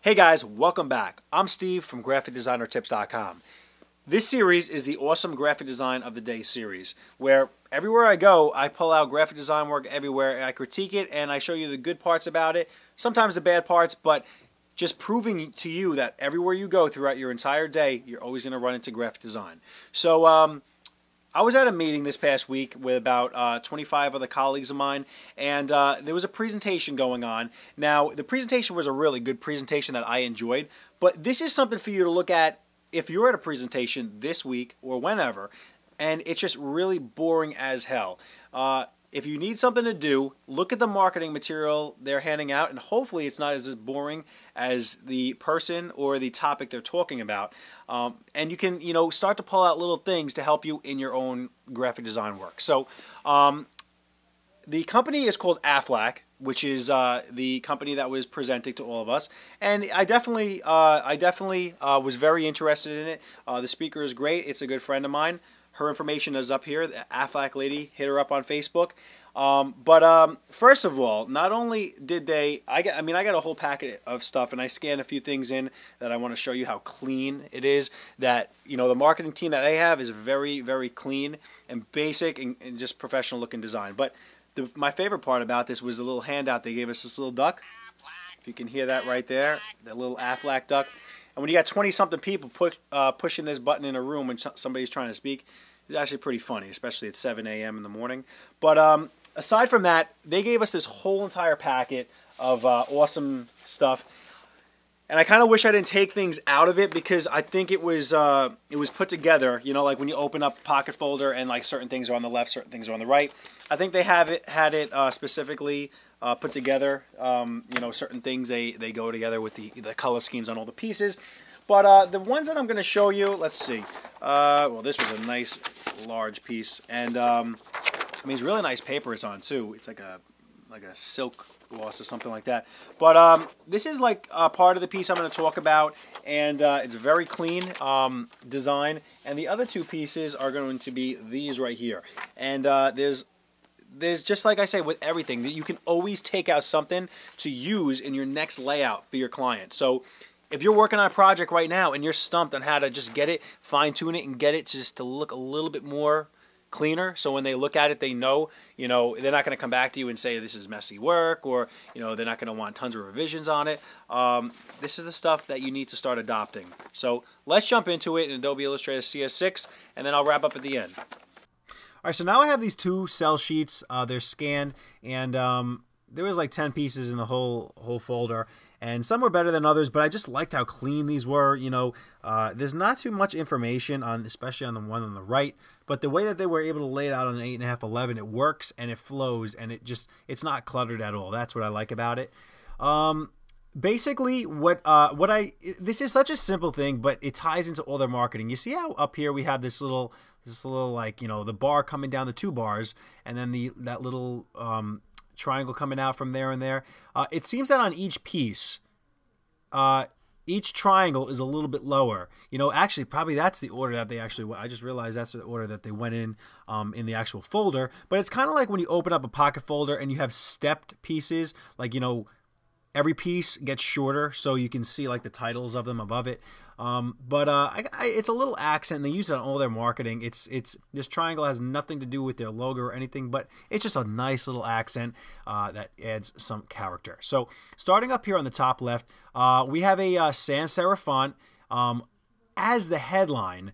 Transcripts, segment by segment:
Hey guys, welcome back. I'm Steve from GraphicDesignerTips.com. This series is the Awesome Graphic Design of the Day series, where everywhere I go, I pull out graphic design work everywhere, I critique it, and I show you the good parts about it, sometimes the bad parts, but just proving to you that everywhere you go throughout your entire day, you're always going to run into graphic design. So, I was at a meeting this past week with about 25 other colleagues of mine, and there was a presentation going on. Now, the presentation was a really good presentation that I enjoyed, but this is something for you to look at if you're at a presentation this week or whenever, and it's just really boring as hell. If you need something to do, look at the marketing material they're handing out, and hopefully it's not as boring as the person or the topic they're talking about. And you can, start to pull out little things to help you in your own graphic design work. So, the company is called Aflac, which is the company that was presenting to all of us, and I definitely was very interested in it. The speaker is great. It's a good friend of mine. Her information is up here. The Aflac lady, hit her up on Facebook. First of all, not only did they, I got a whole packet of stuff, and I scanned a few things in that I want to show you how clean it is. That, the marketing team that they have is very, very clean and basic and just professional looking design. But my favorite part about this was the little handout they gave us, this little duck. If you can hear that right there, that little Aflac duck. And when you got 20-something people pushing this button in a room when somebody's trying to speak, it's actually pretty funny, especially at 7 a.m. in the morning. But aside from that, they gave us this whole entire packet of awesome stuff. And I kind of wish I didn't take things out of it, because I think it was put together, like when you open up a pocket folder and like certain things are on the left, certain things are on the right. I think they had it specifically put together. Certain things they go together with the color schemes on all the pieces. But the ones that I'm going to show you, let's see. Well, this was a nice large piece, and it's really nice paper it's on too. It's like a silk gloss or something like that. But this is like part of the piece I'm going to talk about, and it's a very clean design. And the other two pieces are going to be these right here. And there's just, like I say, with everything, that you can always take out something to use in your next layout for your client. So if you're working on a project right now and you're stumped on how to just get it, fine-tune it, and get it just to look a little bit more cleaner, so when they look at it, they know, they're not going to come back to you and say this is messy work, or, they're not going to want tons of revisions on it. This is the stuff that you need to start adopting. So let's jump into it in Adobe Illustrator CS6, and then I'll wrap up at the end. All right, so now I have these two cell sheets. They're scanned, and there was like 10 pieces in the whole folder, and some were better than others, but I just liked how clean these were. There's not too much information on, especially on the one on the right, but the way that they were able to lay it out on an 8.5/11, it works and it flows, and it's not cluttered at all. That's what I like about it. Basically, this is such a simple thing, but it ties into all their marketing. You see how up here we have this little like, the bar coming down the two bars, and then that little triangle coming out from there and there. It seems that on each piece, each triangle is a little bit lower. Actually, probably that's the order that they actually, I just realized that's the order that they went in the actual folder. But it's kind of like when you open up a pocket folder and you have stepped pieces, like, every piece gets shorter, so you can see like the titles of them above it. It's a little accent, and they use it on all their marketing. This triangle has nothing to do with their logo or anything, but it's just a nice little accent that adds some character. So starting up here on the top left, we have a sans serif font as the headline,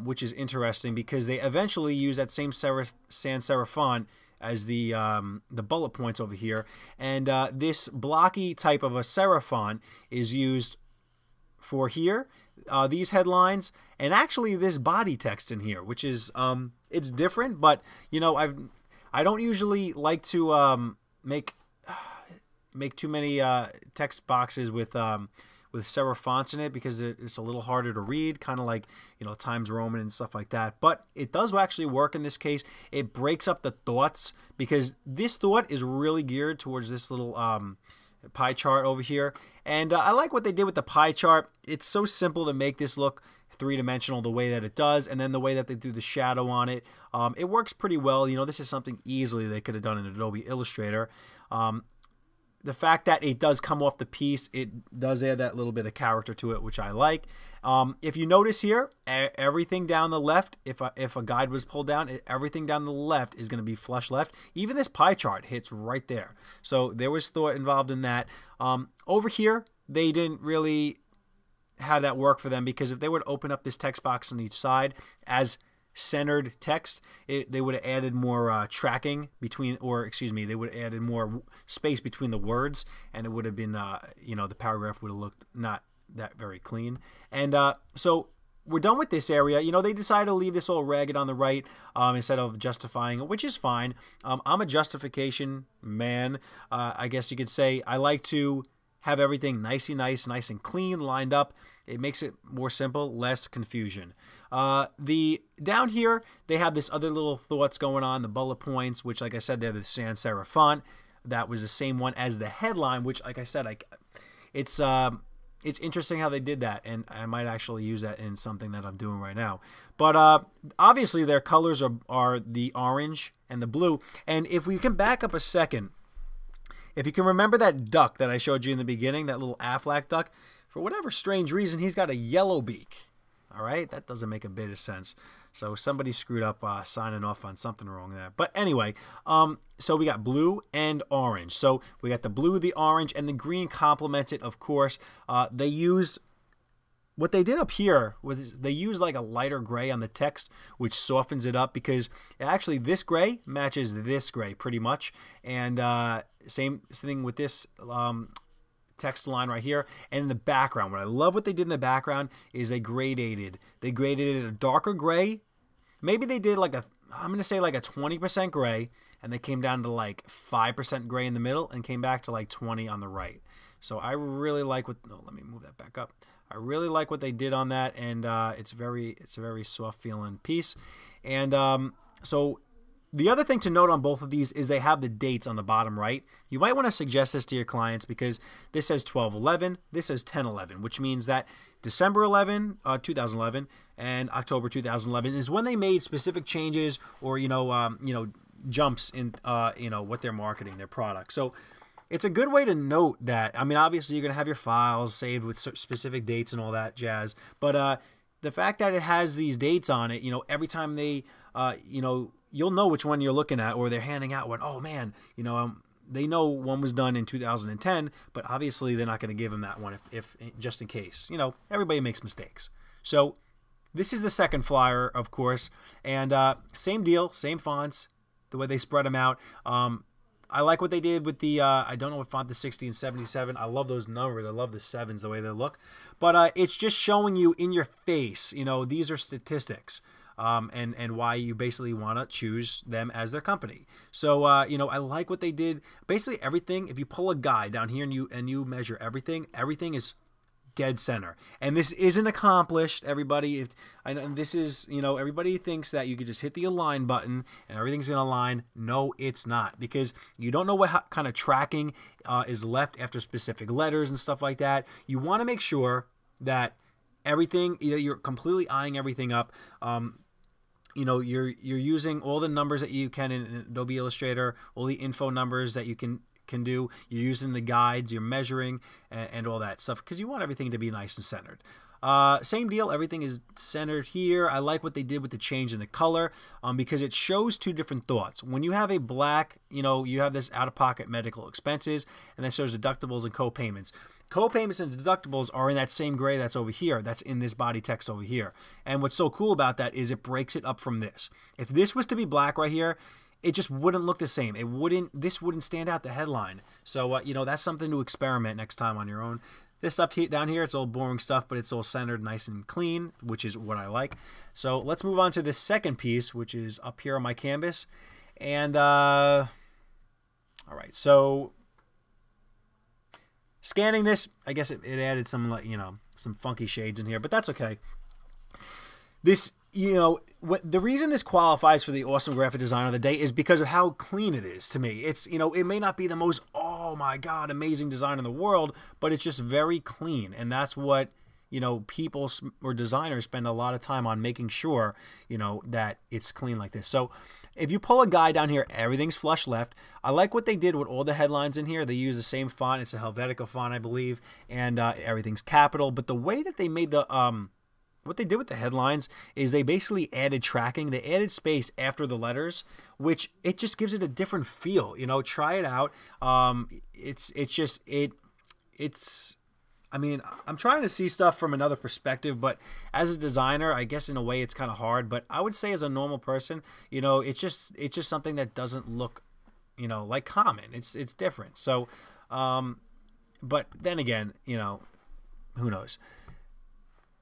which is interesting because they eventually use that same sans serif font as the bullet points over here, and this blocky type of a serif font is used for here, these headlines, and actually this body text in here, which is it's different, but I don't usually like to make too many text boxes with serif fonts in it, because it's a little harder to read, kind of like Times Roman and stuff like that. But it does actually work in this case. It breaks up the thoughts, because this thought is really geared towards this little pie chart over here, and I like what they did with the pie chart. It's so simple to make this look three-dimensional the way that it does, and then the way that they do the shadow on it. It works pretty well. This is something easily they could have done in Adobe Illustrator. the fact that it does come off the piece, it does add that little bit of character to it, which I like. If you notice here, everything down the left, if a guide was pulled down, everything down the left is going to be flush left. Even this pie chart hits right there. So there was thought involved in that. Over here, they didn't really have that work for them, because if they would open up this text box on each side as centered text, they would have added more tracking between, or excuse me, they would have added more space between the words, and it would have been, you know, the paragraph would have looked not that very clean. And so we're done with this area. You know, they decided to leave this all ragged on the right instead of justifying it, which is fine. I'm a justification man, I guess you could say. I like to have everything nice and clean, lined up. It makes it more simple, less confusion. Down here, they have this other little thoughts going on, the bullet points, which, like I said, they're the sans serif font. That was the same one as the headline, which, like I said, it's interesting how they did that, and I might actually use that in something that I'm doing right now. But obviously, their colors are the orange and the blue. And if we can back up a second, if you can remember that duck that I showed you in the beginning, that little Aflac duck, for whatever strange reason, he's got a yellow beak. All right, that doesn't make a bit of sense. So somebody screwed up signing off on something wrong there. But anyway, so we got blue and orange. So we got the blue, the orange, and the green complements it, of course. They used, what they did up here was they used like a lighter gray on the text, which softens it up, because actually this gray matches this gray pretty much. And same thing with this text line right here. And in the background, what I love what they did in the background is they gradated it a darker gray. Maybe they did like I'm going to say like a 20% gray, and they came down to like 5% gray in the middle and came back to like 20 on the right. So I really like what, no, let me move that back up. I really like what they did on that, and it's a very soft feeling piece. And so the other thing to note on both of these is they have the dates on the bottom right. You might want to suggest this to your clients, because this says 12/11, this says 10/11, which means that December 11, 2011, and October 2011 is when they made specific changes, or jumps in what they're marketing, their product. So it's a good way to note that. I mean, obviously you're going to have your files saved with specific dates and all that jazz, but the fact that it has these dates on it, every time they, you'll know which one you're looking at, or they're handing out one. Oh man, they know one was done in 2010, but obviously they're not going to give them that one if just in case. Everybody makes mistakes. So this is the second flyer, of course, and same deal, same fonts, the way they spread them out. I like what they did with the, I don't know what font, the 1677. I love those numbers. I love the sevens, the way they look. But it's just showing you in your face, these are statistics. And why you basically want to choose them as their company. So, I like what they did. Basically everything, if you pull a guide down here and you measure everything is dead center. And this isn't accomplished, everybody. This is, everybody thinks that you could just hit the align button and everything's going to align. No, it's not, because you don't know what kind of tracking is left after specific letters and stuff like that. You want to make sure that everything, you're completely eyeing everything up. You're using all the numbers that you can in Adobe Illustrator, all the info numbers that you can do. You're using the guides, you're measuring, and all that stuff, because you want everything to be nice and centered. Same deal, everything is centered here. I like what they did with the change in the color, because it shows two different thoughts. When you have a black, you have this out-of-pocket medical expenses, and that shows deductibles and co-payments. Co-payments and deductibles are in that same gray that's over here, that's in this body text over here. And what's so cool about that is it breaks it up from this. If this was to be black right here, it just wouldn't look the same. This wouldn't stand out the headline. So, that's something to experiment next time on your own. This stuff down here, it's all boring stuff, but it's all centered, nice and clean, which is what I like. So let's move on to this second piece, which is up here on my canvas. And, all right, so scanning this, I guess it added some, some funky shades in here, but that's okay. This, the reason this qualifies for the awesome graphic design of the day is because of how clean it is to me. It's, it may not be the most, oh my God, amazing design in the world, but it's just very clean. And that's what, people or designers spend a lot of time on, making sure, that it's clean like this. So if you pull a guy down here, everything's flush left. I like what they did with all the headlines in here. They use the same font. It's a Helvetica font, I believe, and everything's capital. But the way that they made the what they did with the headlines is they basically added tracking. They added space after the letters, which it just gives it a different feel. You know, try it out. It's I mean, I'm trying to see stuff from another perspective, but as a designer, I guess in a way it's kind of hard. But I would say as a normal person, you know, it's just something that doesn't look, you know, like common. It's different. So, but then again, you know, who knows?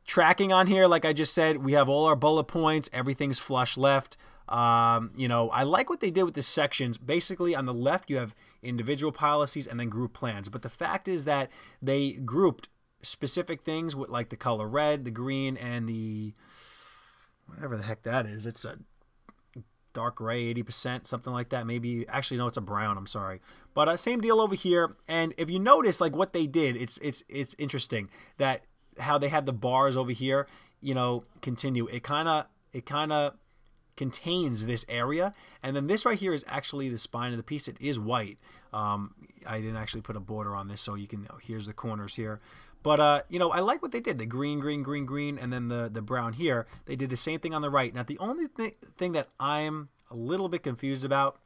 Tracking on here, like I just said, we have all our bullet points. Everything's flush left. You know, I like what they did with the sections. Basically, on the left, you have individual policies and then group plans. But the fact is that they grouped specific things with like the color red, the green, and the whatever the heck that is. It's a dark gray, 80%, something like that. Maybe, actually, no, it's a brown. I'm sorry. But same deal over here. And if you notice, like what they did, it's interesting that how they had the bars over here, you know, continue. It kind of contains this area, and then this right here is actually the spine of the piece. It is white. I didn't actually put a border on this, so you can, here's the corners here. But you know, I like what they did. The green, green, green, green, and then the brown here. They did the same thing on the right. Now, the only thing that I'm a little bit confused about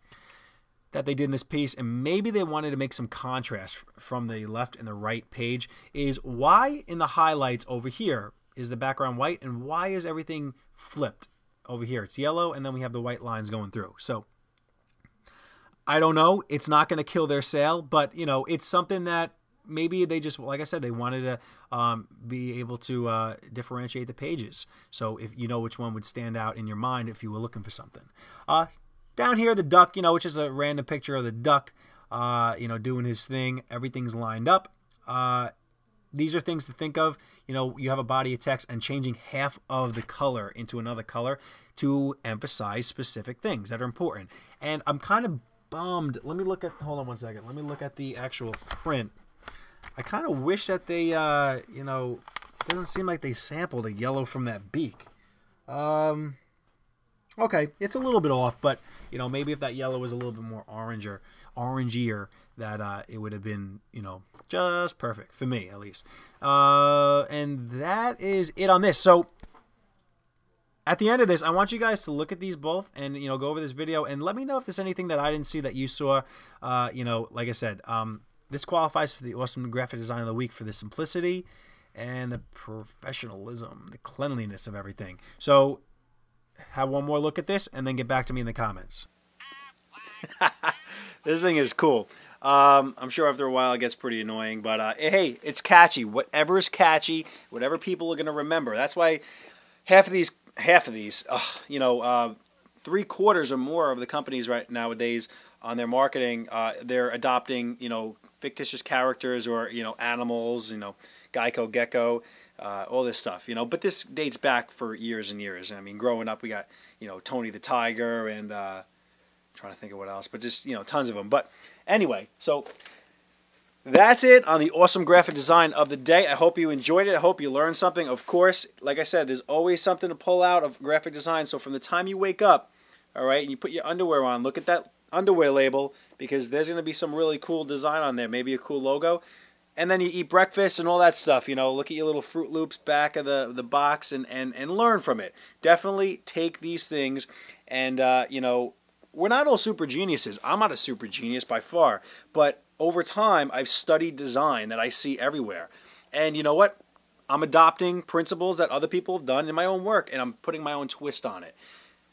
that they did in this piece, and maybe they wanted to make some contrast from the left and the right page, is why in the highlights over here is the background white, and why is everything flipped? Over here it's yellow, and then we have the white lines going through. So I don't know. It's not going to kill their sale, but you know, it's something that maybe they just, like I said, they wanted to be able to differentiate the pages. So if you know which one would stand out in your mind if you were looking for something. Down here, the duck, you know, which is a random picture of the duck, you know, doing his thing. Everything's lined up. These are things to think of. You know, you have a body of text and changing half of the color into another color to emphasize specific things that are important. And I'm kind of bummed. Let me look at, hold on one second. Let me look at the actual print. I kind of wish that they, you know, it doesn't seem like they sampled a yellow from that beak. Okay, it's a little bit off, but, you know, maybe if that yellow was a little bit more orangier, that it would have been, you know, just perfect for me, at least. And that is it on this. So at the end of this, I want you guys to look at these both and, you know, go over this video and let me know if there's anything that I didn't see that you saw. You know, like I said, this qualifies for the Awesome Graphic Design of the Week for the simplicity and the professionalism, the cleanliness of everything. So have one more look at this and then get back to me in the comments. This thing is cool. I'm sure after a while it gets pretty annoying, but hey, it's catchy. Whatever is catchy, whatever people are going to remember. That's why half of these, you know, 3/4 or more of the companies right nowadays on their marketing, they're adopting, you know, fictitious characters or, you know, animals, you know, Geico, Gecko, all this stuff, you know. But this dates back for years and years. I mean, growing up, we got, you know, Tony the Tiger and trying to think of what else, but just, you know, tons of them. But anyway, so that's it on the Awesome Graphic Design of the day. I hope you enjoyed it. I hope you learned something. Of course, like I said, there's always something to pull out of graphic design. So from the time you wake up, all right, and you put your underwear on, look at that underwear label, because there's going to be some really cool design on there, maybe a cool logo. And then you eat breakfast and all that stuff, you know, look at your little Fruit Loops back of the box and learn from it. Definitely take these things and, you know, we're not all super geniuses. I'm not a super genius by far, but over time I've studied design that I see everywhere. And you know what? I'm adopting principles that other people have done in my own work, and I'm putting my own twist on it.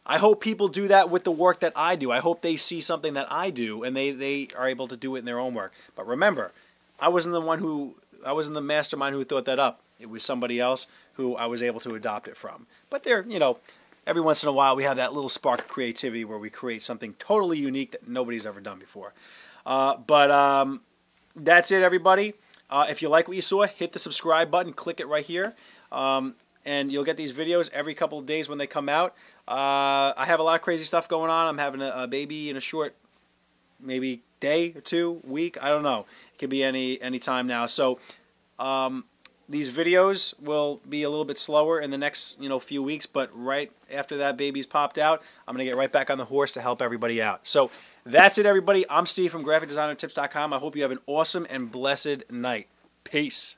I hope people do that with the work that I do. I hope they see something that I do and they are able to do it in their own work. But remember, I wasn't the mastermind who thought that up. It was somebody else who I was able to adopt it from. But they're, you know, every once in a while we have that little spark of creativity where we create something totally unique that nobody's ever done before. But that's it, everybody. If you like what you saw, hit the subscribe button, click it right here, and you'll get these videos every couple of days when they come out. I have a lot of crazy stuff going on. I'm having a baby in a short, maybe day or two, week, I don't know. It could be any time now. So these videos will be a little bit slower in the next, few weeks, but right after that baby's popped out, I'm going to get right back on the horse to help everybody out. So that's it, everybody. I'm Steve from graphicdesignertips.com. I hope you have an awesome and blessed night. Peace.